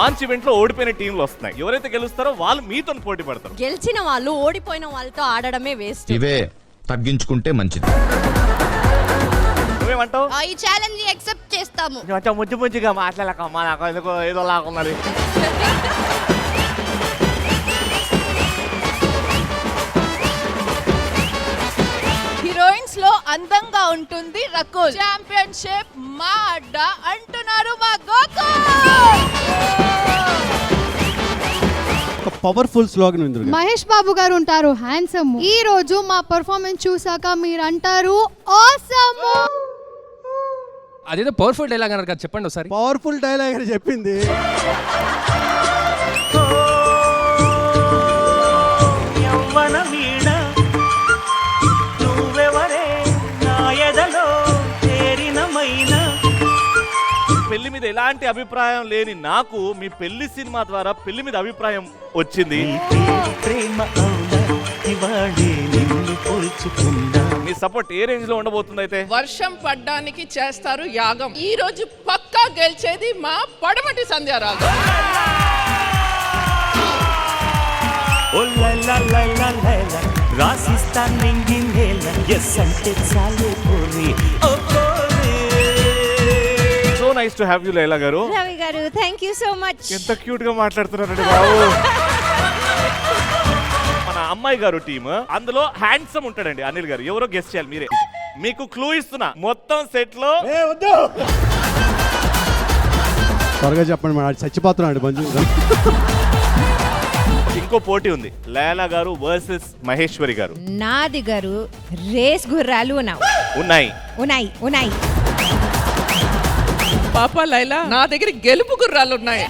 Launch event లో ఓడిపోయిన టీంలు వస్తున్నాయి. ఎవరైతే గెలుస్తారో వాళ్ళు మీతో పోటీ పడతారు. గెలిచిన వాళ్ళు ఓడిపోయిన వాళ్ళతో ఆడడమే వేస్ట్. ఇవే తగ్గించుకుంటే మంచిది. నువ్వేమంటావు? ఈ ఛాలెంజ్ ని యాక్సెప్ట్ చేస్తాము. కొంచెం ముజ్జు ముజ్జుగా మాట్లాడకమ్మా, నాకు ఎందుకో ఏదో లాగున్నది. హీరోయిన్స్ లో అందంగా ఉంటుంది రకుల్. ఛాంపియన్షిప్ మా అడ్డ అంటున్నారు మా గోకుల్. ఒక పవర్ఫుల్ స్లోగన్ ఉంది. మహేష్ బాబు గారు ఉంటారు హ్యాండ్సమ్. ఈ రోజు మా పర్ఫార్మెన్స్ చూసాక మీరు అంటారు ఆసమ్. అదేదో పవర్ఫుల్ డైలాగ్ అన్నారు కదా, చెప్పండి ఒకసారి. పవర్ఫుల్ డైలాగ్ అని చెప్పింది. పెళ్లి మీద ఎలాంటి అభిప్రాయం లేని నాకు మీ పెళ్లి సినిమా ద్వారా పెళ్లి మీద అభిప్రాయం వచ్చింది. మీ సపోర్ట్ ఏ రేంజ్ లో ఉండబోతుంది? అయితే వర్షం పడ్డానికి చేస్తారు యాగం. ఈ రోజు పక్కా గెలిచేది మా Padamati Sandhyaragam. So nice to have you Laila గారు. రవి గారు థ్యాంక్ యూ సో మచ్. ఎంత క్యూట్ గా మాట్లాడుతున్నారండి బాబు. మన అమ్మాయి గారు టీమ్ అందులో హ్యాండ్సమ్ ఉంటాడండి అనిల్ గారు. ఎవరో గెస్ట్ చేయాలి మీరే. మీకు క్లూ ఇస్తున్నా, మొత్తం సెట్ లో త్వరగా చెప్పండి మేడం, చచ్చిపోతున్నాడు మంజు. ఇంకో పోటీ ఉంది, లైలా గారు వర్సెస్ మహేశ్వరి గారు. నాది గారు రేస్ గుర్రాలు ఉన్నాయి. పాప లైలా, నా దగ్గర గెలుపు గుర్రాలు ఉన్నాయి.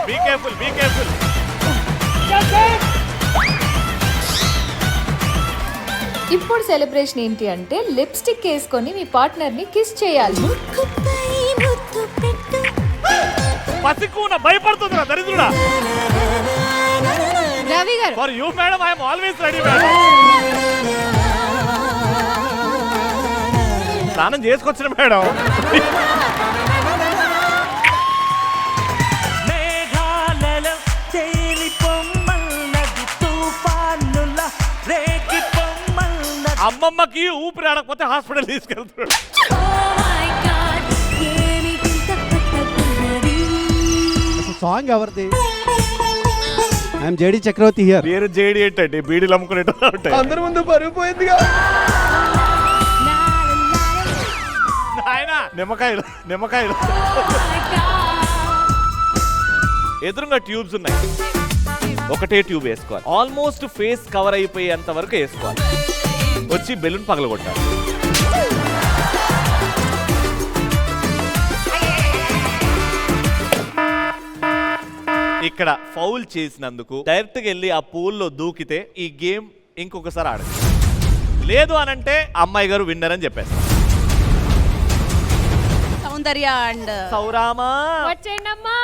Be careful, be careful. ఇప్పుడు సెలబ్రేషన్ ఏంటి అంటే లిప్స్టిక్ వేసుకొని మీ పార్ట్నర్ ని కిస్ చేయాలి. పసికూన భయపడుతుందిరా దరిద్రుడా. రవి గారు for you madam I am always ready madam. స్నానం చేసుకొచ్చిన మేడం. అమ్మమ్మకి ఊపిరి ఆడకపోతే హాస్పిటల్ తీసుకెళ్తున్నాడు. సాంగ్ ఎవరిది? I am JD Chakravarthi here. పేరు జేడి ఏంటండి? బీడీలు అమ్ముకునేట్టు ఉంటాయి. అందరి ముందు పరుగు పోయిందిగా. నాయనా నిమ్మకాయలు. ఎదురుగా ట్యూబ్స్ ఉన్నాయి, ఒకటే ట్యూబ్ వేసుకోవాలి. ఆల్మోస్ట్ ఫేస్ కవర్ అయిపోయేంత వరకు వేసుకోవాలి. వచ్చి బెలూన్ పగలగొట్టాలి. ఇక్కడ ఫౌల్ చేసినందుకు డైరెక్ట్ గా వెళ్ళి ఆ పూల్లో దూకితే ఈ గేమ్ ఇంకొకసారి ఆడదు. లేదు అనంటే అమ్మాయి గారు విన్నర్ అని చెప్పేస్తారు. సౌందర్య అండ్ సౌరామా వచ్చేయండమ్మా.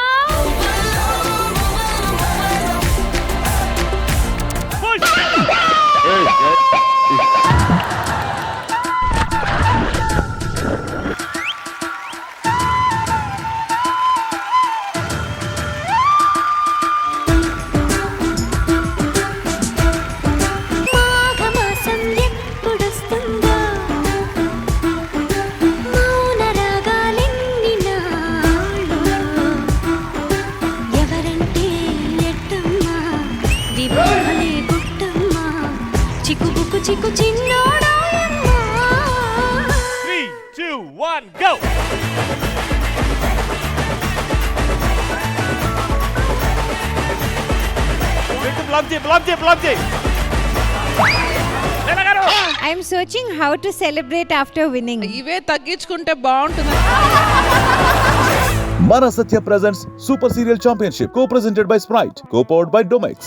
చిక్కు చిన్నోడా 3, 2, 1 go. బ్లాక్ చేయి. I'm searching how to celebrate after winning. ఇవే తగ్గించుకుంటే బాగుంటుంది. Mara Satya presents Super Serial Championship, co-presented by Sprite, co-powered by Domex.